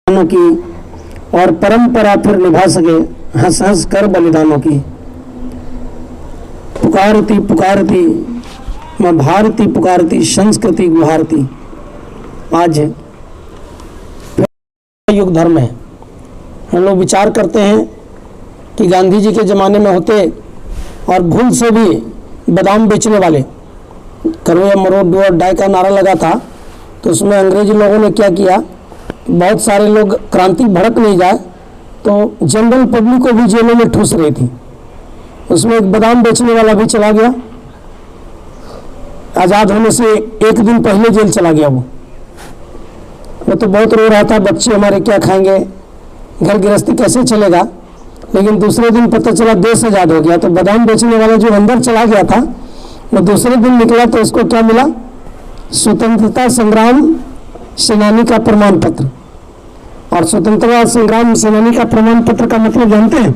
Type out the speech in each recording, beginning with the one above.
की और परंपरा फिर निभा सके हंस हंस कर बलिदानों की। पुकारती पुकारती माँ भारती पुकारती संस्कृति गुहारती। आज युग धर्म है। हम लोग विचार करते हैं कि गांधी जी के ज़माने में होते और भूल से भी बादाम बेचने वाले करो या मरो डू और डाई का नारा लगा था, तो उसमें अंग्रेजी लोगों ने क्या किया, बहुत सारे लोग क्रांति भड़क नहीं जाए तो जनरल पब्लिक को भी जेलों में ठूस रही थी। उसमें एक बादाम बेचने वाला भी चला गया, आज़ाद होने से एक दिन पहले जेल चला गया। वो तो बहुत रो रहा था, बच्चे हमारे क्या खाएंगे, घर गृहस्थी कैसे चलेगा। लेकिन दूसरे दिन पता चला देश आज़ाद हो गया। तो बादाम बेचने वाला जो अंदर चला गया था वो दूसरे दिन निकला तो उसको क्या मिला, स्वतंत्रता संग्राम सेनानी का प्रमाण पत्र। और स्वतंत्रता संग्राम सेनानी का प्रमाण पत्र का मतलब जानते हैं?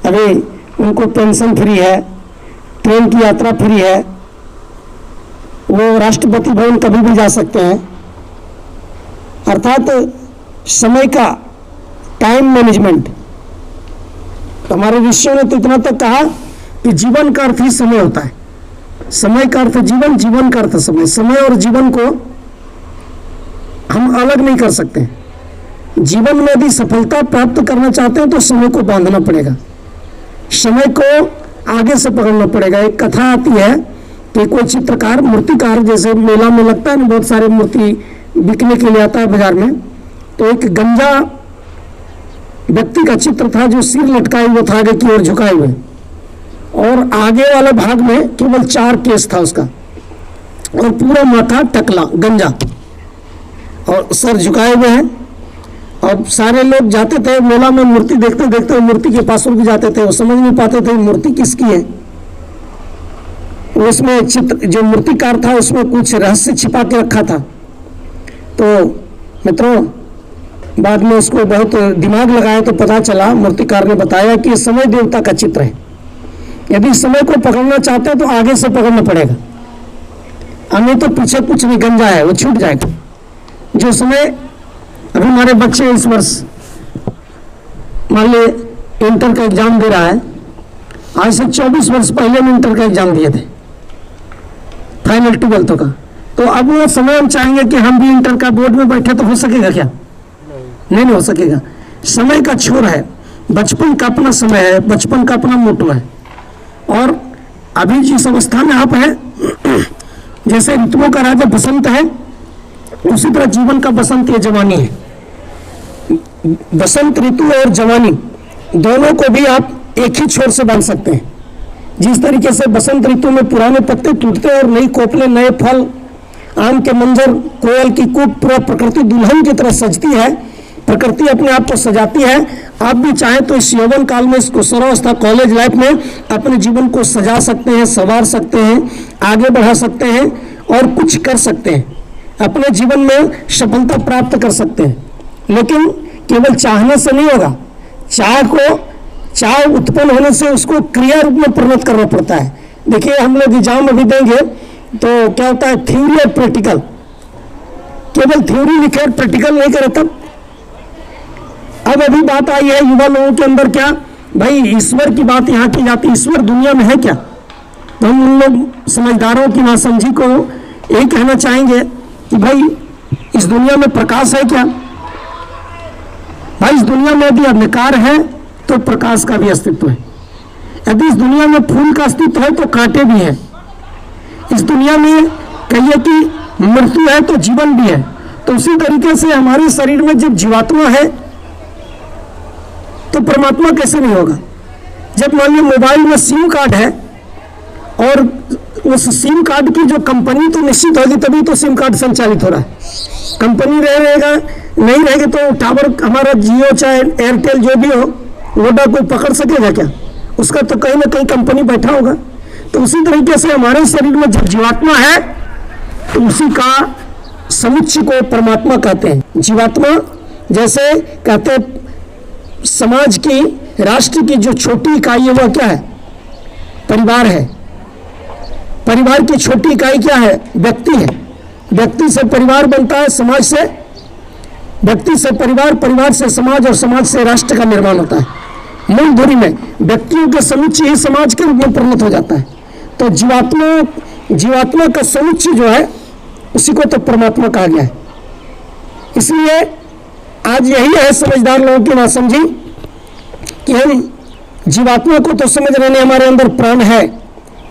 अभी उनको पेंशन फ्री है, ट्रेन की यात्रा फ्री है, वो राष्ट्रपति भवन कभी भी जा सकते हैं। अर्थात समय का टाइम मैनेजमेंट। हमारे ऋषियों ने तो इतना तक कहा कि जीवन का अर्थ ही समय होता है। समय का अर्थ जीवन, जीवन का अर्थ समय। समय और जीवन को हम अलग नहीं कर सकते। जीवन में यदि सफलता प्राप्त करना चाहते हैं तो समय को बांधना पड़ेगा, समय को आगे से पकड़ना पड़ेगा। एक कथा आती है कि कोई चित्रकार, मूर्तिकार, जैसे मेला में लगता है ना, बहुत सारे मूर्ति बिकने के लिए आता है बाजार में, तो एक गंजा व्यक्ति का चित्र था जो सिर लटकाए हुए था आगे की ओर झुकाए हुए, और आगे वाले भाग में केवल 4 केस था उसका, और पूरा माथा टकला गंजा और सर झुकाए हुए हैं। और सारे लोग जाते थे मेला में, मूर्ति देखते देखते मूर्ति के पास रुक जाते थे। वो समझ नहीं पाते थे मूर्ति किसकी है। उसमें चित्र जो मूर्तिकार था उसमें कुछ रहस्य छिपा के रखा था। तो मित्रों, बाद में उसको बहुत दिमाग लगाया तो पता चला, मूर्तिकार ने बताया कि समय देवता का चित्र है। यदि समय को पकड़ना चाहते हैं तो आगे से पकड़ना पड़ेगा, हमें तो पीछे कुछ नहीं, गंजा है वो छूट जाएगा। जो समय अभी हमारे बच्चे इस वर्ष मान ली इंटर का एग्जाम दे रहा है, आज से 24 वर्ष पहले में इंटर का एग्जाम दिए थे, फाइनल 12th का। तो अब वो समय हम चाहेंगे कि हम भी इंटर का बोर्ड में बैठे, तो हो सकेगा क्या? नहीं हो सकेगा। समय का छोर है, बचपन का अपना समय है, बचपन का अपना मोटो है। और अभी जिस अवस्था में आप हैं, जैसे ऋतुओं का राजा बसंत है, उसी तरह जीवन का बसंत ये जवानी है। बसंत ऋतु और जवानी दोनों को भी आप एक ही छोर से बांध सकते हैं। जिस तरीके से बसंत ऋतु में पुराने पत्ते टूटते हैं और नई कोपले, नए फल, आम के मंजर, कोयल की कूक, पूरा प्रकृति दुल्हन की तरह सजती है। प्रकृति अपने आप को सजाती है। आप भी चाहें तो इस यौवन काल में, इस किशोरावस्था, कॉलेज लाइफ में अपने जीवन को सजा सकते हैं, संवार सकते हैं, आगे बढ़ा सकते हैं और कुछ कर सकते हैं, अपने जीवन में सफलता प्राप्त कर सकते हैं। लेकिन केवल चाहने से नहीं होगा। चाह उत्पन्न होने से उसको क्रिया रूप में परिणत करना पड़ता है। देखिए, हम लोग एग्जाम अभी देंगे तो क्या होता है, थ्योरी और प्रैक्टिकल। केवल थ्योरी लिखे और प्रैक्टिकल नहीं करे तब। अब अभी बात आई है युवा लोगों के अंदर, क्या भाई ईश्वर की बात यहाँ की जाती है, ईश्वर दुनिया में है क्या? तो हम उन लोग समझदारों की नासमझी को यही कहना चाहेंगे कि भाई इस दुनिया में प्रकाश है क्या? भाई इस दुनिया में यदि अंधकार है तो प्रकाश का भी अस्तित्व है। यदि इस दुनिया में फूल का अस्तित्व है तो कांटे भी हैं। इस दुनिया में कहिए कि मृत्यु है तो जीवन भी है। तो उसी तरीके से हमारे शरीर में जब जीवात्मा है तो परमात्मा कैसे नहीं होगा? जब मान लीजिए मोबाइल में सिम कार्ड है और उस सिम कार्ड की जो कंपनी तो निश्चित होगी, तभी तो सिम कार्ड संचालित हो रहा है। कंपनी रहेगा, नहीं रहेगी तो टावर हमारा जियो चाहे एयरटेल जो भी हो, वोडा कोई पकड़ सकेगा क्या? उसका तो कहीं ना कहीं कंपनी बैठा होगा। तो उसी तरीके से हमारे शरीर में जब जीवात्मा है तो उसी का समुच्चय को परमात्मा कहते हैं। जीवात्मा जैसे कहते हैं, समाज की, राष्ट्र की जो छोटी इकाई है वह क्या है? परिवार है। परिवार की छोटी इकाई क्या है? व्यक्ति है। व्यक्ति से परिवार बनता है, समाज से व्यक्ति से परिवार, परिवार से समाज और समाज से राष्ट्र का निर्माण होता है। मूल धुरी में व्यक्तियों के समुच्चय ही समाज के रूप में परिणत हो जाता है। तो जीवात्मा का समुच्चय जो है उसी को तो परमात्मा कहा गया है। इसलिए आज यही है समझदार लोगों की नासमझी कि हम जीवात्मा को तो समझ रहे हैं, हमारे अंदर प्राण है,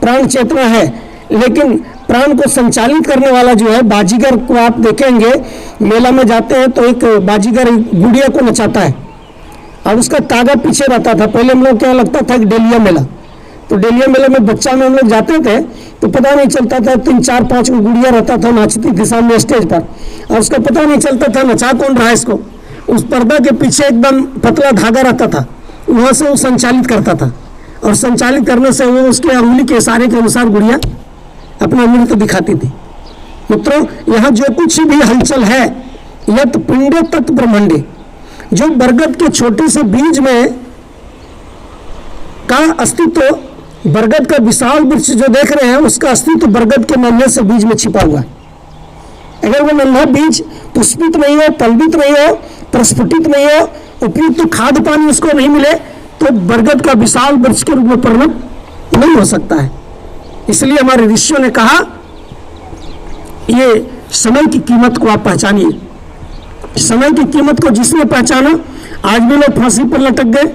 प्राण चेतना है, लेकिन प्राण को संचालित करने वाला जो है बाजीगर को आप देखेंगे, मेला में जाते हैं तो एक बाजीगर गुड़िया को नचाता है और उसका तागा पीछे रहता था। पहले हम लोग क्या लगता था कि डेलिया मेला, तो डेलिया मेला में बच्चा में हम लोग जाते थे तो पता नहीं चलता था, 3 4 5 को गुड़िया रहता था, नाचती थी सामने स्टेज पर और उसका पता नहीं चलता था नचा कौन रहा है इसको। उस पर्दा के पीछे एकदम पतला धागा रहता था, वहाँ से वो संचालित करता था और संचालित करने से वो उसके अंगुली के इशारे के अनुसार गुड़िया अपना नृत्य दिखाती थी। मित्रों, यहाँ जो कुछ भी हलचल है यत पिंडे तत् ब्रह्मांडे, जो बरगद के छोटे से बीज में का अस्तित्व, बरगद का विशाल वृक्ष जो देख रहे हैं उसका अस्तित्व बरगद के नन्हे से बीज में छिपा हुआ है। अगर वो नन्हा बीज पुष्पित नहीं हो, पल्वित नहीं हो, प्रस्फुटित नहीं हो, उपयुक्त तो खाद पानी उसको नहीं मिले तो बरगद का विशाल वृक्ष के रूप में परिणत नहीं हो सकता है। इसलिए हमारे ऋषियों ने कहा ये समय की कीमत को आप पहचानिए। समय की कीमत को जिसने पहचाना, आज भी लोग फांसी पर लटक गए।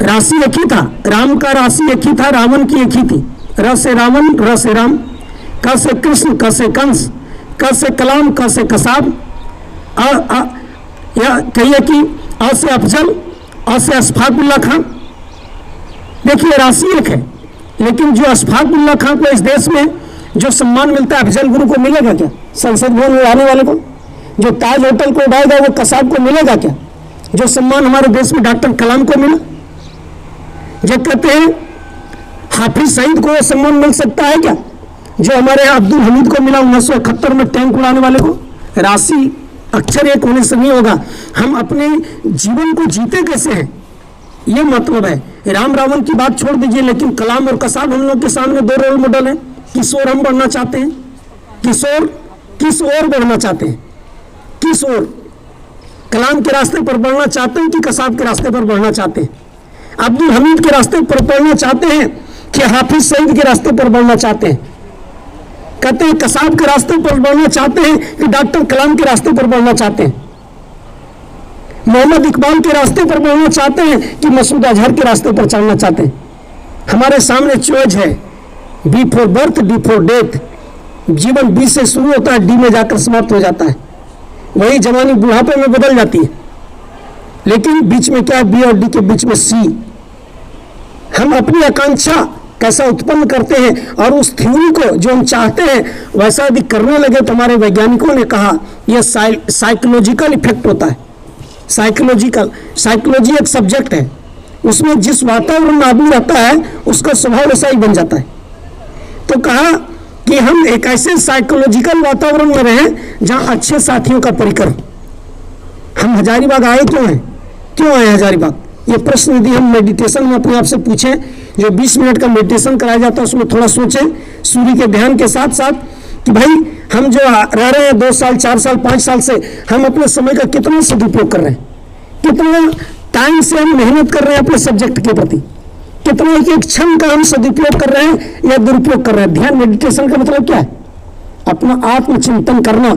राशि एक ही था, राम का राशि एक ही था, रावण की एक ही थी। र से रावण, र से राम, क से कृष्ण, क से कंस, क से कलाम, क से कसाब, या कहिए कि अ से अफजल, अ से अशफाकुल्ला खान। देखिए राशि एक है, लेकिन जो अशफाकुल्ला खान को इस देश में जो सम्मान मिलता है अफजल गुरु को मिलेगा क्या? संसद भवन में आने वाले को जो ताज होटल को उड़ाएगा वो कसाब को मिलेगा क्या? जो सम्मान हमारे देश में डॉक्टर कलाम को मिला, जो कहते हैं हाफिज सईद को सम्मान मिल सकता है क्या? जो हमारे यहाँ अब्दुल हमीद को मिला 1971 में टैंक उड़ाने वाले को। राशि अक्षर एक होने से नहीं होगा। हम अपने जीवन को जीते कैसे हैं ये मतलब है। राम रावण की बात छोड़ दीजिए, लेकिन कलाम और कसाब हम लोग के सामने 2 रोल मॉडल हैं। किस ओर हम बढ़ना चाहते हैं? किस ओर बढ़ना चाहते हैं? किस ओर? कलाम के रास्ते पर बढ़ना चाहते हैं कि कसाब के रास्ते पर बढ़ना चाहते हैं? अब्दुल हमीद के रास्ते पर बढ़ना चाहते हैं कि हाफिज सईद के रास्ते पर बढ़ना चाहते हैं? कहते हैं कसाब के रास्ते पर बढ़ना चाहते हैं कि डॉक्टर कलाम के रास्ते पर बढ़ना चाहते हैं? मोहम्मद इकबाल के रास्ते पर बढ़ना चाहते हैं कि मसूद अजहर के रास्ते पर चलना चाहते हैं? हमारे सामने चॉइस है, B for birth, D for death. जीवन बी से शुरू होता है, डी में जाकर समाप्त हो जाता है। वही जवानी बुढ़ापे में बदल जाती है, लेकिन बीच में क्या है? बी और डी के बीच में सी। हम अपनी आकांक्षा कैसा उत्पन्न करते हैं और उस थ्योरी को जो हम चाहते हैं वैसा यदि करने लगे तो हमारे वैज्ञानिकों ने कहा यह साइकोलॉजिकल इफेक्ट होता है। साइकोलॉजी एक सब्जेक्ट है, उसमें जिस वातावरण में आदमी रहता है उसका स्वभाव वैसा ही बन जाता है। तो कहा कि हम एक ऐसे साइकोलॉजिकल वातावरण में रहें जहां अच्छे साथियों का परिकर। हम हजारीबाग आए क्यों आए हजारीबाग? ये प्रश्न यदि हम मेडिटेशन में अपने आप से पूछें, जो 20 मिनट का मेडिटेशन कराया जाता है उसमें थोड़ा सोचें सूर्य के ध्यान के साथ साथ कि भाई हम जो रह रहे हैं 2 साल 4 साल 5 साल से, हम अपने समय का कितना सदुपयोग कर रहे हैं, कितना टाइम से हम मेहनत कर रहे हैं अपने सब्जेक्ट के प्रति, कितना एक क्षण का हम सदुपयोग कर रहे हैं या दुरुपयोग कर रहे हैं। ध्यान मेडिटेशन का मतलब क्या है? अपना आत्मचिंतन करना,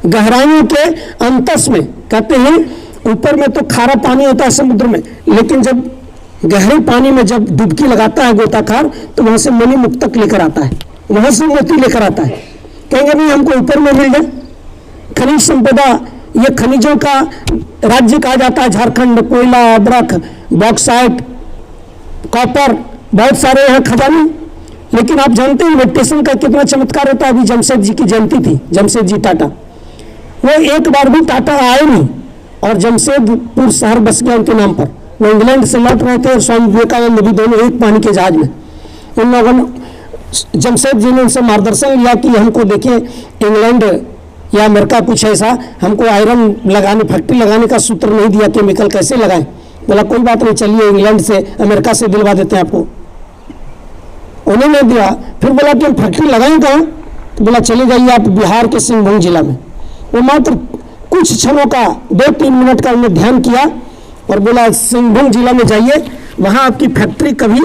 गहराइयों के अंतस में। कहते हैं ऊपर में तो खारा पानी होता है समुद्र में, लेकिन जब गहरे पानी में जब डुबकी लगाता है गोताखार तो वहां से मणि मुक्तक लेकर आता है, वहां से मोती लेकर आता है। कहेंगे नहीं हमको ऊपर में मिल जाए। खनिज संपदा, ये खनिजों का राज्य कहा जाता है झारखंड। कोयला, अदरक, बॉक्साइट, कॉपर, बहुत सारे यहाँ खजाने। लेकिन आप जानते हैं मेडिटेशन का कितना चमत्कार होता है। अभी जमशेद जी की जयंती थी, जमशेद जी टाटा, वो एक बार भी टाटा आए नहीं और जमशेदपुर शहर बस गया उनके नाम पर। वो इंग्लैंड से लौट रहे थे और स्वामी विवेकानंद भी दोनों एक पानी के जहाज में। उन लोगों ने, जमशेद जी ने उनसे मार्गदर्शन लिया कि हमको देखिए इंग्लैंड या अमेरिका कुछ ऐसा हमको आयरन लगाने, फैक्ट्री लगाने का सूत्र नहीं दिया, केमिकल कैसे लगाएं। बोला कोई बात नहीं, चलिए इंग्लैंड से अमेरिका से दिलवा देते हैं आपको। उन्होंने दिया, फिर बोला कि हम फैक्ट्री लगाएं कहाँ? तो बोला चले जाइए आप बिहार के सिंहभूम जिला में, वो मात्र कुछ क्षणों का 2-3 मिनट का उन्हें ध्यान किया और बोला सिंहभूम जिला में जाइए, वहां आपकी फैक्ट्री कभी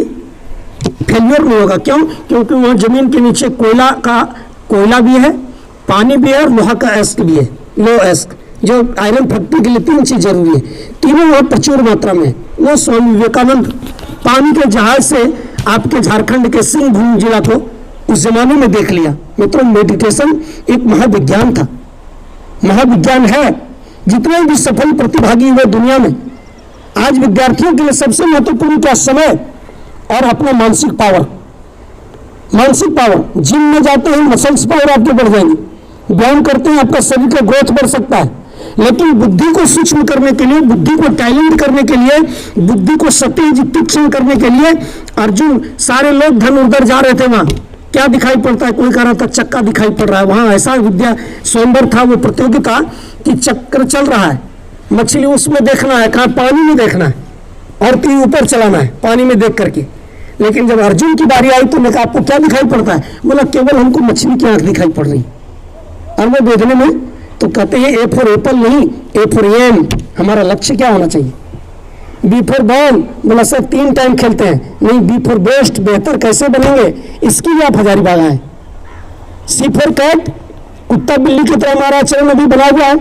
फेलियर नहीं होगा। क्यों? क्योंकि वहाँ जमीन के नीचे कोयला भी है, पानी भी है और लोहा का एस्क भी है, लो एस्क, जो आयरन फैक्ट्री के लिए 3 चीज जरूरी है, तीनों वहाँ प्रचुर मात्रा में। वो स्वामी विवेकानंद पानी के जहाज से आपके झारखंड के सिंहभूम जिला को उस जमाने में देख लिया। मित्रों, मेडिटेशन एक महाविज्ञान था, महाविज्ञान है। जितने भी सफल प्रतिभागी हुए दुनिया में, आज विद्यार्थियों के लिए सबसे महत्वपूर्ण क्या? समय और अपना मानसिक पावर। मानसिक पावर, जिम में जाते हैं मसल्स पावर आपके बढ़ जाएंगे, व्यायाम करते हैं आपका शरीर का ग्रोथ बढ़ सकता है, लेकिन बुद्धि को सूक्ष्म करने के लिए, बुद्धि को टैलेंट करने के लिए, बुद्धि को सतेज तीक्ष्ण करने के लिए अर्जुन, सारे लोग धनुर्धर जा रहे थे, वहां क्या दिखाई पड़ता है? कोई कह रहा था चक्का दिखाई पड़ रहा है। वहां ऐसा विद्या स्वयंवर था, वो प्रतियोगिता कि चक्र चल रहा है, मछली उसमें देखना है, कहाँ? पानी में देखना है, और तीर ऊपर चलाना है पानी में देख करके। लेकिन जब अर्जुन की बारी आई तो कहा आपको क्या दिखाई पड़ता है? बोला केवल हमको मछली की आंख दिखाई पड़ रही। और वो देखने में तो कहते हैं ए फॉर एप्पल नहीं, ए फॉर एम, हमारा लक्ष्य क्या होना चाहिए? बी फॉर बॉल, बोला सर 3 टाइम खेलते हैं, नहीं, बी फॉर बेस्ट, बेहतर कैसे बनेंगे, इसकी भी आप हजारीबाग आए। सी फॉर कैट, कुत्ता बिल्ली की तरह हमारा आचरण अभी बना हुआ है।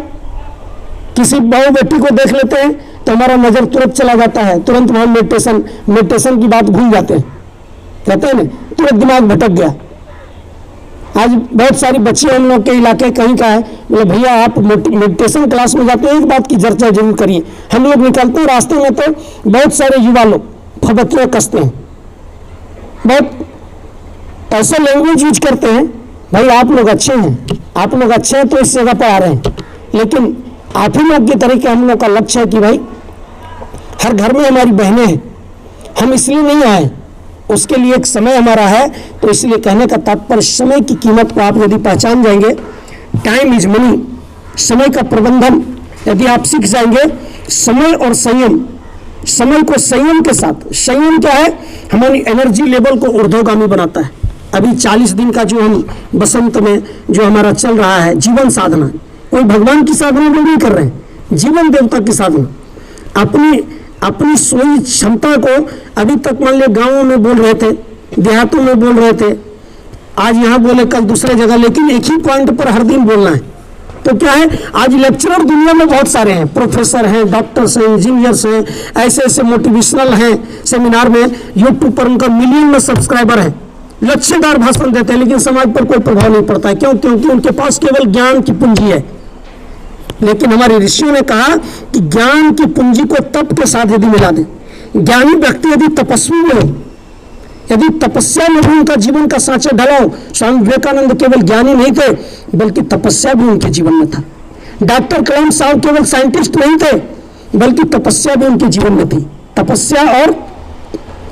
किसी बहू बेटी को देख लेते हैं तो हमारा नजर तुरंत चला जाता है, तुरंत वहां मेडिटेशन की बात भूल जाते हैं, कहते हैं ना, तुरंत दिमाग भटक गया। आज बहुत सारी बच्चियां हम लोग के इलाके कहीं का है, बोले भैया आप मेडिटेशन क्लास में जाते हैं, एक बात की चर्चा जरूर करिए। हम लोग निकलते हैं रास्ते में तो बहुत सारे युवा लोग फबतियां कसते हैं, बहुत ऐसा लैंग्वेज यूज करते हैं, भाई आप लोग अच्छे हैं, आप लोग अच्छे हैं तो इस जगह पर आ रहे हैं, लेकिन आप ही लोग की तरह के हम लोग का लक्ष्य है कि भाई हर घर में हमारी बहनें हैं, हम इसलिए नहीं आए, उसके लिए एक समय हमारा है। तो इसलिए कहने का तात्पर्य, समय की कीमत को आप यदि पहचान जाएंगे, टाइम इज मनी, समय का प्रबंधन यदि आप सीख जाएंगे, समय और संयम, समय को संयम के साथ, संयम क्या है? हमारी एनर्जी लेवल को ऊर्ध्वगामी बनाता है। अभी 40 दिन का जो हम बसंत में जो हमारा चल रहा है जीवन साधना, कोई भगवान की साधना नहीं कर रहे हैं, जीवन देवता की साधना, अपनी सोई क्षमता को। अभी तक मान लिया गांवों में बोल रहे थे, देहातों में बोल रहे थे, आज यहाँ बोले कल दूसरे जगह, लेकिन एक ही पॉइंट पर हर दिन बोलना है। तो क्या है, आज लेक्चरर दुनिया में बहुत सारे हैं, प्रोफेसर हैं, डॉक्टर्स हैं, इंजीनियर्स हैं, ऐसे ऐसे मोटिवेशनल हैं, सेमिनार में, यूट्यूब पर उनका मिलियन में सब्सक्राइबर है, लक्ष्यदार भाषण देते हैं, लेकिन समाज पर कोई प्रभाव नहीं पड़ता है। क्यों? क्योंकि उनके पास केवल ज्ञान की पूंजी है। लेकिन हमारे ऋषियों ने कहा कि ज्ञान की पूंजी को तप के साथ यदि मिला दें, ज्ञानी व्यक्ति यदि तपस्वी में हो, यदि तपस्या में भी उनका जीवन का सांचा ढला हो, स्वामी विवेकानंद केवल ज्ञानी नहीं थे बल्कि तपस्या भी उनके जीवन में था। डॉक्टर कलाम साहब केवल साइंटिस्ट नहीं थे बल्कि तपस्या भी उनके जीवन में थी। तपस्या और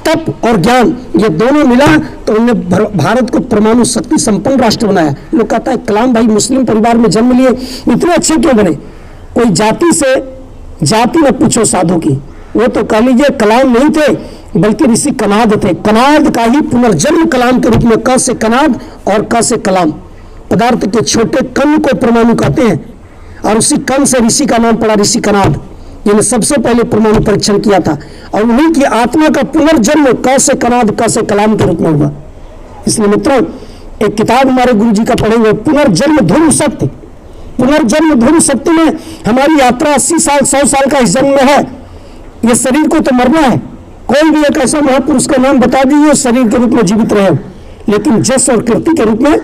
तप और ज्ञान, ये दोनों मिला तो उन्होंने भारत को परमाणु शक्ति संपन्न राष्ट्र बनाया। लोग कहता है कलाम भाई मुस्लिम परिवार में जन्म लिए, इतने अच्छे क्यों बने? कोई जाति न पूछो साधु की, वो तो कह लीजिए कलाम नहीं थे बल्कि ऋषि कनाद थे। कनाद का ही पुनर्जन्म कलाम के रूप में, क से कनाद और क से कलाम, पदार्थ के छोटे कण को परमाणु कहते हैं, और उसी कण से ऋषि का नाम पड़ा ऋषि कनाद, जिन्हें सबसे पहले परमाणु परीक्षण किया था, और उन्हीं की आत्मा का पुनर्जन्म क से कनाद क से कलाम के रूप में हुआ। इसलिए मित्रों, एक किताब हमारे गुरु जी का पढ़ेंगे, पुनर्जन्म ध्रुव शक्ति। पुनर्जन्म ध्रुव शक्ति में हमारी यात्रा 80 साल 100 साल का इस जन्म में है। ये शरीर को तो मरना है, कोई भी एक ऐसा महापुरुष का नाम बता दीजिए शरीर के रूप में जीवित रहे, लेकिन जस और कीर्ति के रूप में,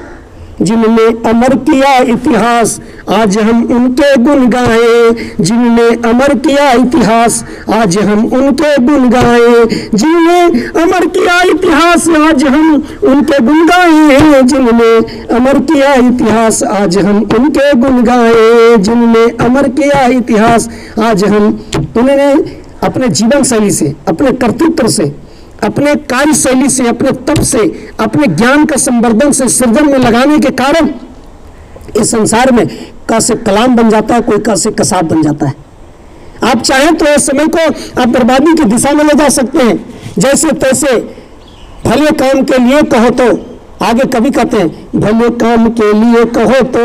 जिनने अमर किया इतिहास आज हम उनके गुण गाए, जिनने अमर किया इतिहास आज हम उनके गुण गाए, जिनने अमर किया इतिहास आज हम उनके गुण गाए, जिनने अमर किया इतिहास आज हम उनके गुण गाए, जिनने अमर किया इतिहास आज हम। उन्होंने अपने जीवन शैली से, अपने कर्तृत्व से, अपने कार्य शैली से, अपने तप से, अपने ज्ञान का संवर्धन से, सृजन में लगाने के कारण इस संसार में क से कलाम बन जाता है, कोई क से कसाब बन जाता है। आप चाहें तो इस समय को आप बर्बादी की दिशा में ले जा सकते हैं, जैसे तैसे भले काम के लिए कहो तो आगे कवि कहते हैं, भले काम के लिए कहो तो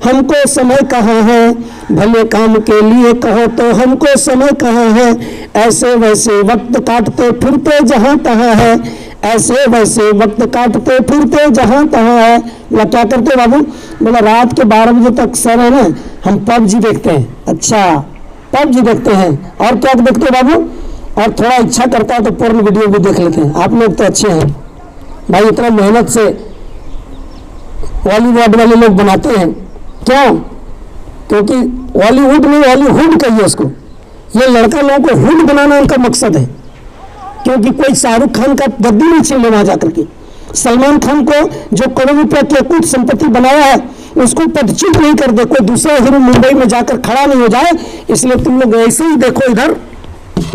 हमको समय कहाँ है, भले काम के लिए कहो तो हमको समय कहाँ है, ऐसे वैसे वक्त काटते फिरते जहाँ तहाँ है, ऐसे वैसे वक्त काटते फिरते जहाँ तहाँ है। बोला क्या करते बाबू? बोला रात के 12 बजे तक सर है ना हम पबजी देखते हैं। अच्छा पबजी देखते हैं, और क्या देखते हैं बाबू? और थोड़ा इच्छा करता है तो पोर्न वीडियो भी देख लेते हैं। आप लोग तो अच्छे हैं भाई, इतना मेहनत से बॉलीवुड वाले लोग बनाते हैं। क्यों? क्योंकि बॉलीवुड में हॉलीवुड कहिए उसको, ये लड़का लोगों को हुड बनाना उनका मकसद है। क्योंकि कोई शाहरुख खान का गद्दी नहीं छीन ले वहां जाकर के, सलमान खान को जो करोड़ रुपया की कुछ संपत्ति बनाया है उसको पदच्युत नहीं कर दे, कोई दूसरा हीरो मुंबई में जाकर खड़ा नहीं हो जाए। इसलिए तुम लोग ऐसे ही देखो इधर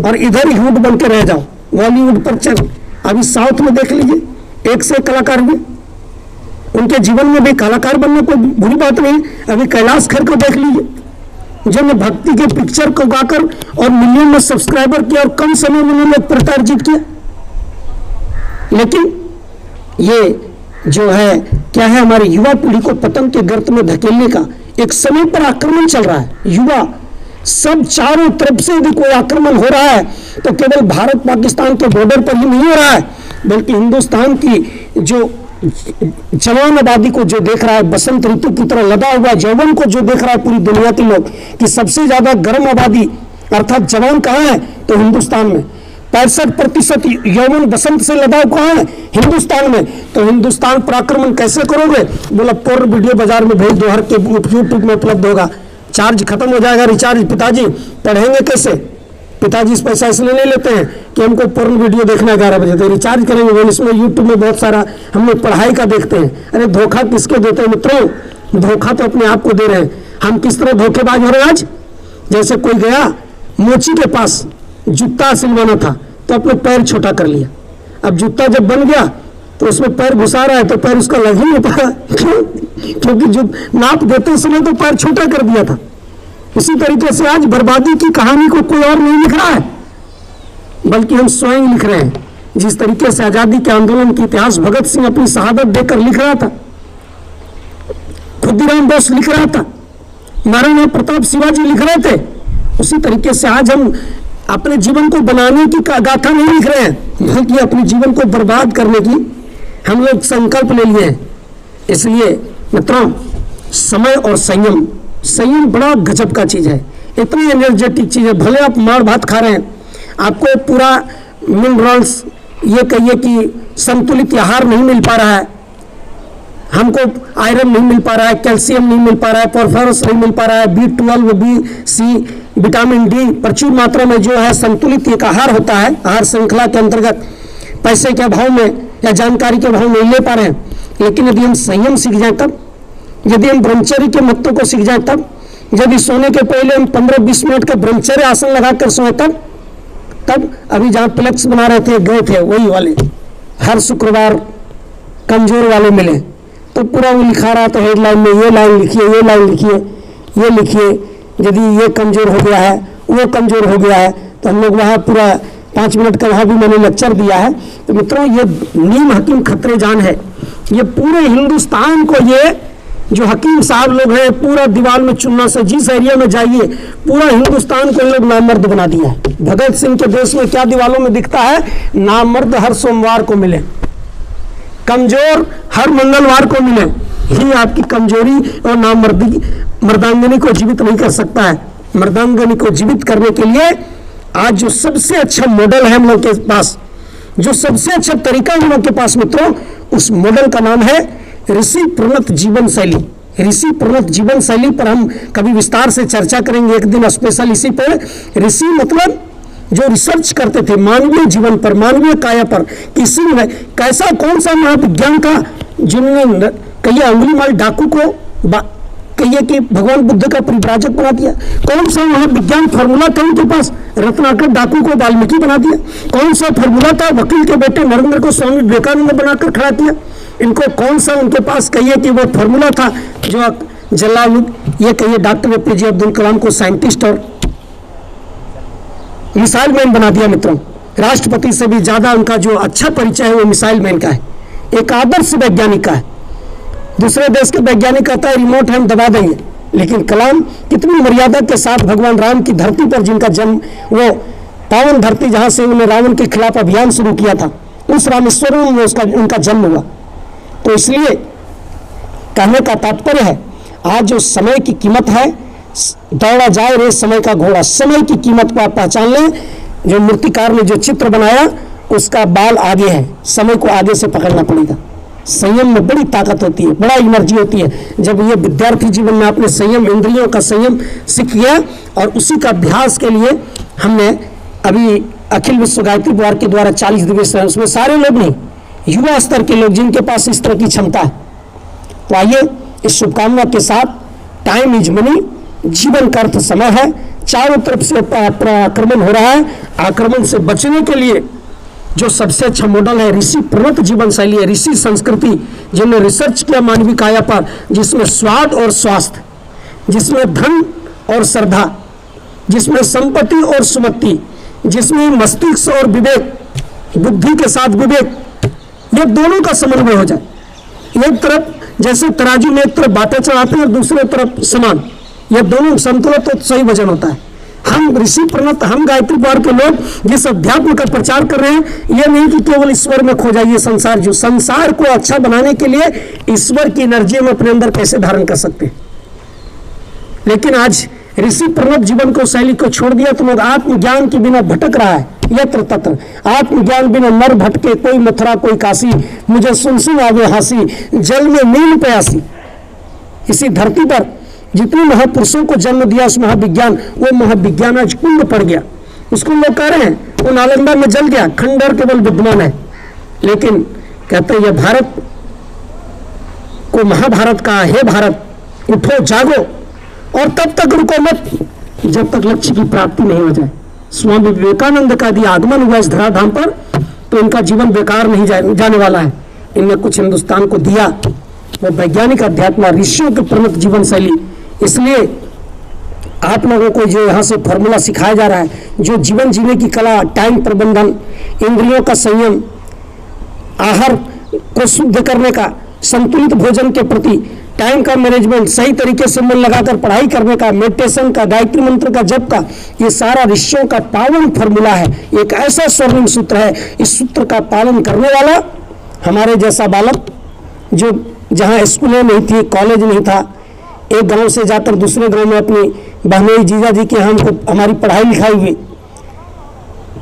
और इधर ही हुड बन के रह जाओ, बॉलीवुड पर चल। अभी साउथ में देख लीजिए, एक से कलाकार भी, उनके जीवन में भी कलाकार बनने कोई बुरी बात नहीं। अभी कैलाश खेर को देख लीजिए, जिन्होंने भक्ति के पिक्चर को गाकर और मिलियन में सब्सक्राइबर किया और कम समय में उन्होंने लोकप्रियता अर्जित किया। लेकिन ये जो है क्या है, हमारी युवा पीढ़ी को पतंग के गर्त में धकेलने का एक समय पर आक्रमण चल रहा है। युवा सब चारों तरफ से यदि कोई आक्रमण हो रहा है तो केवल भारत पाकिस्तान के बॉर्डर पर ही नहीं हो रहा है, बल्कि हिंदुस्तान की जो जवान आबादी को जो देख रहा है, बसंत ऋतु की तरह लदा हुआ जौवन को जो देख रहा है पूरी दुनिया के लोग, कि सबसे ज्यादा गर्म आबादी अर्थात जवान कहाँ है तो हिंदुस्तान में। 65% यौवन बसंत से लदा हुआ कहाँ है? हिंदुस्तान में। तो हिंदुस्तान पर आक्रमण कैसे करोगे? बोला पोर्न वीडियो बाजार में भेज दो, हर के यूट्यूब में उपलब्ध होगा। चार्ज खत्म हो जाएगा, रिचार्ज पिताजी पढ़ेंगे कैसे? पिताजी इस पैसा इसलिए नहीं लेते हैं कि हमको पोर्न वीडियो देखना है 11 बजे, तो रिचार्ज करेंगे वो, इसमें यूट्यूब में बहुत सारा हम लोग पढ़ाई का देखते हैं। अरे धोखा किसके देते हैं मित्रों? धोखा तो अपने आप को दे रहे हैं। हम किस तरह धोखेबाज हो रहे हैं आज? जैसे कोई गया मोची के पास जूता सिलवाना था तो अपने पैर छोटा कर लिया, अब जूता जब बन गया तो उसमें पैर घुसा रहा है तो पैर उसका लग ही नहीं पाया। क्योंकि जो नाप देते समय तो पैर छोटा कर दिया था। इसी तरीके से आज बर्बादी की कहानी को कोई और नहीं लिख रहा है, बल्कि हम स्वयं लिख रहे हैं। जिस तरीके से आजादी के आंदोलन के इतिहास भगत सिंह अपनी शहादत देकर लिख रहा था, खुदीराम बोस लिख रहा था, महाराणा प्रताप शिवाजी लिख रहे थे, उसी तरीके से आज हम अपने जीवन को बनाने की गाथा नहीं लिख रहे हैं, बल्कि अपने जीवन को बर्बाद करने की हम लोग संकल्प ले लिए हैं। इसलिए मित्रों, समय और संयम, संयम बड़ा गजब का चीज है, इतनी एनर्जेटिक चीज है। भले आप मार भात खा रहे हैं, आपको पूरा मिनरल्स ये कहिए कि संतुलित आहार नहीं मिल पा रहा है, हमको आयरन नहीं मिल पा रहा है, कैल्शियम नहीं मिल पा रहा है, फॉस्फोरस नहीं मिल पा रहा है, B12, B, C, vitamin D प्रचुर मात्रा में जो है संतुलित एक आहार होता है, आहार श्रृंखला के अंतर्गत पैसे के अभाव में या जानकारी के अभाव में नहीं ले पा रहे हैं। लेकिन यदि हम संयम सीख जाए तब, यदि हम ब्रह्मचर्य के महत्व को सीख जाए तब, यदि सोने के पहले हम 15-20 मिनट का ब्रह्मचर्य आसन लगाकर सोए तब अभी जहाँ प्लेक्स बना रहे थे गए थे वही वाले, हर शुक्रवार कमजोर वाले मिले तो पूरा वो लिखा रहा था हेडलाइन में, ये लाइन लिखिए, ये लाइन लिखिए, ये लिखिए, यदि ये कमजोर हो गया है, वो कमजोर हो गया है। तो हम लोग वहाँ पूरा 5 मिनट का वहाँ भी मैंने लेक्चर दिया है। तो मित्रों, ये नीम हकीम खतरे जान है, ये पूरे हिंदुस्तान को, ये जो हकीम साहब लोग हैं पूरा दीवार में चुनना से जिस एरिया में जाइए पूरा हिंदुस्तान को लोग नामर्द बना दिया है। भगत सिंह के देश में क्या दीवारों में दिखता है? नामर्द हर सोमवार को मिले, कमजोर हर मंगलवार को मिले। ही आपकी कमजोरी और नामर्दी मर्दांगनी को जीवित नहीं कर सकता है। मर्दांगनी को जीवित करने के लिए आज जो सबसे अच्छा मॉडल है हम लोग के पास, जो सबसे अच्छा तरीका हम लोग के पास मित्रों, उस मॉडल का नाम है ऋषि प्रणत जीवन शैली। ऋषि प्रणत जीवन शैली पर हम कभी विस्तार से चर्चा करेंगे एक दिन स्पेशल इसी पर। ऋषि मतलब जो रिसर्च करते थे मानवीय जीवन पर, मानवीय काया पर, किसी में कैसा कौन सा महाविज्ञान का, जिन्होंने कहिए अंगुलीमाल डाकू को कहिए कि भगवान बुद्ध का परिव्राजक बना दिया, कौन सा वहाँ विज्ञान फॉर्मूला था उनके पास, रत्नाकर डाकू को वाल्मीकि बना दिया, कौन सा फॉर्मूला था वकील के बेटे नरेंद्र को स्वामी विवेकानंद बनाकर खड़ा किया, इनको कौन सा उनके पास कहिए कि वो फॉर्मूला था जो जलालुद्दीन, ये कहिए डॉक्टर APJ अब्दुल कलाम को साइंटिस्ट और मिसाइल मैन बना दिया। मित्रों, राष्ट्रपति से भी ज्यादा उनका जो अच्छा परिचय है वो मिसाइल मैन का है। एक आदर्श वैज्ञानिक का है। दूसरे देश के वैज्ञानिक कहता है रिमोट हम दबा देंगे, लेकिन कलाम कितनी मर्यादा के साथ भगवान राम की धरती पर जिनका जन्म, वो पावन धरती जहां से उन्होंने रावण के खिलाफ अभियान शुरू किया था, उस रामेश्वरम में उनका जन्म हुआ। तो इसलिए कहने का तात्पर्य है, आज जो समय की कीमत है, दौड़ा जाए रे समय का घोड़ा, समय की कीमत को आप पहचान लें। जो मूर्तिकार ने जो चित्र बनाया उसका बाल आगे है, समय को आगे से पकड़ना पड़ेगा। संयम में बड़ी ताकत होती है, बड़ा एनर्जी होती है। जब ये विद्यार्थी जीवन में आपने संयम, इंद्रियों का संयम सीख गया, और उसी का अभ्यास के लिए हमने अभी अखिल विश्व गायत्री द्वार के द्वारा 40 दिवस है, उसमें सारे लोग नहीं, युवा स्तर के लोग जिनके पास इस तरह की क्षमता है। तो आइए इस शुभकामना के साथ, टाइम इज मनी, जीवन का अर्थ समय है, चारों तरफ से आक्रमण हो रहा है। आक्रमण से बचने के लिए जो सबसे अच्छा मॉडल है, ऋषि प्रणत जीवन शैली है, ऋषि संस्कृति, जिन्होंने रिसर्च किया मानवीय काया पर, जिसमें स्वाद और स्वास्थ्य, जिसमें धन और श्रद्धा, जिसमें संपत्ति और सुमति, जिसमें मस्तिष्क और विवेक, बुद्धि के साथ विवेक, ये दोनों का समन्वय हो जाए। एक तरफ जैसे तराजू में एक तरफ बातें चढ़ाते हैं और दूसरे तरफ समान, ये दोनों संतुलित तो सही वजन होता है। हम ऋषि प्रणत, हम गायत्री द्वार के लोग जिस अध्यात्म का प्रचार कर रहे हैं, ये नहीं कि केवल ईश्वर में खो जाइए। संसार, जो संसार को अच्छा बनाने के लिए ईश्वर की एनर्जी में अपने अंदर कैसे धारण कर सकते हैं। लेकिन आज ऋषि प्रणत जीवन को, शैली को छोड़ दिया तो लोग आत्मज्ञान के बिना भटक रहा है, यत्र तत्र आत्मज्ञान बिना नर भटके, कोई मथुरा कोई काशी, मुझे सुन सुन आवे हंसी, जल में नील प्यासी। इसी धरती पर जितने महापुरुषों को जन्म दिया उस महाविज्ञान, वो महाविज्ञान आज कुंड पड़ गया। उसको लोग कह रहे हैं वो नालंदा में जल गया, खंडर केवल विद्यमान है। लेकिन कहते हैं ये भारत को महाभारत का, हे भारत उठो जागो, और तब तक रुको मत जब तक लक्ष्य की प्राप्ति नहीं हो जाए। स्वामी विवेकानंद का यदि आगमन हुआ इस धराधाम पर तो इनका जीवन बेकार नहीं जाने वाला है। इनने कुछ हिंदुस्तान को दिया, वो वैज्ञानिक अध्यात्म, ऋषियों के प्रणत जीवन शैली। इसलिए आप लोगों को जो यहाँ से फॉर्मूला सिखाया जा रहा है, जो जीवन जीने की कला, टाइम प्रबंधन, इंद्रियों का संयम, आहार को शुद्ध करने का, संतुलित भोजन के प्रति, टाइम का मैनेजमेंट, सही तरीके से मन लगाकर पढ़ाई करने का, मेडिटेशन का, गायत्री मंत्र का, जप का, ये सारा ऋषियों का पावन फॉर्मूला है। एक ऐसा स्वर्णिम सूत्र है, इस सूत्र का पालन करने वाला हमारे जैसा बालक, जो जहाँ स्कूलें नहीं थी, कॉलेज नहीं था, एक गांव से जाकर दूसरे गांव में अपनी बहनोई जीजा जी के यहाँ हमको हमारी पढ़ाई लिखाई हुई,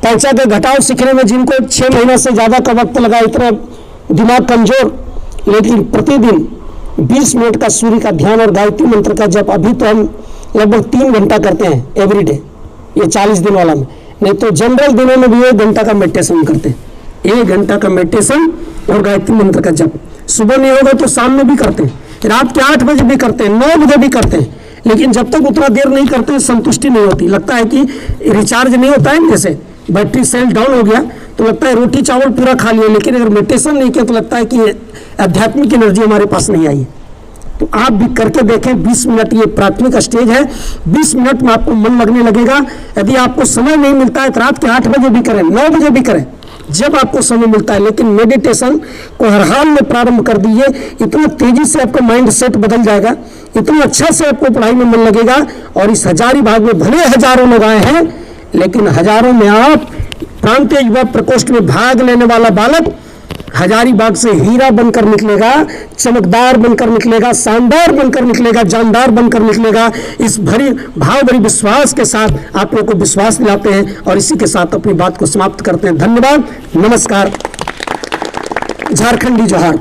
पैसा के घटाव सीखने में जिनको 6 महीना से ज़्यादा का वक्त लगा, इतना दिमाग कमजोर, लेकिन प्रतिदिन 20 मिनट का सूर्य का ध्यान और गायत्री मंत्र का जप, अभी तो हम लगभग 3 घंटा करते हैं एवरीडे, ये 40 दिन वाला में। नहीं तो जनरल दिनों में भी 1 घंटा का मेडिटेशन करते हैं, 1 घंटा का मेडिटेशन और गायत्री मंत्र का जप। सुबह नहीं होगा तो शाम में भी करते हैं, रात के 8 बजे भी करते हैं, 9 बजे भी करते हैं। लेकिन जब तक उतना देर नहीं करते हैं संतुष्टि नहीं होती, लगता है कि रिचार्ज नहीं होता है, जैसे बैटरी सेल डाउन हो गया तो लगता है रोटी चावल पूरा खा लिया, लेकिन अगर मेडिटेशन नहीं किया तो लगता है कि आध्यात्मिक एनर्जी हमारे पास नहीं आई है। तो आप भी करके देखें, 20 मिनट ये प्राथमिक स्टेज है, 20 मिनट में आपको मन लगने लगेगा। यदि आपको समय नहीं मिलता है तो रात के 8 बजे भी करें, 9 बजे भी करें, जब आपको समय मिलता है। लेकिन मेडिटेशन को हर हाल में प्रारंभ कर दीजिए, इतना तेजी से आपका माइंड सेट बदल जाएगा, इतना अच्छा से आपको पढ़ाई में मन लगेगा। और इस हजारीबाग में भले हजारों लोग आए हैं, लेकिन हजारों में आप प्रांतीय युवा प्रकोष्ठ में भाग लेने वाला बालक हजारीबाग से हीरा बनकर निकलेगा, चमकदार बनकर निकलेगा, शानदार बनकर निकलेगा, जानदार बनकर निकलेगा। इस भरी भाव भरी विश्वास के साथ आप लोगों को विश्वास दिलाते हैं और इसी के साथ अपनी बात को समाप्त करते हैं। धन्यवाद, नमस्कार, झारखंडी जोहार।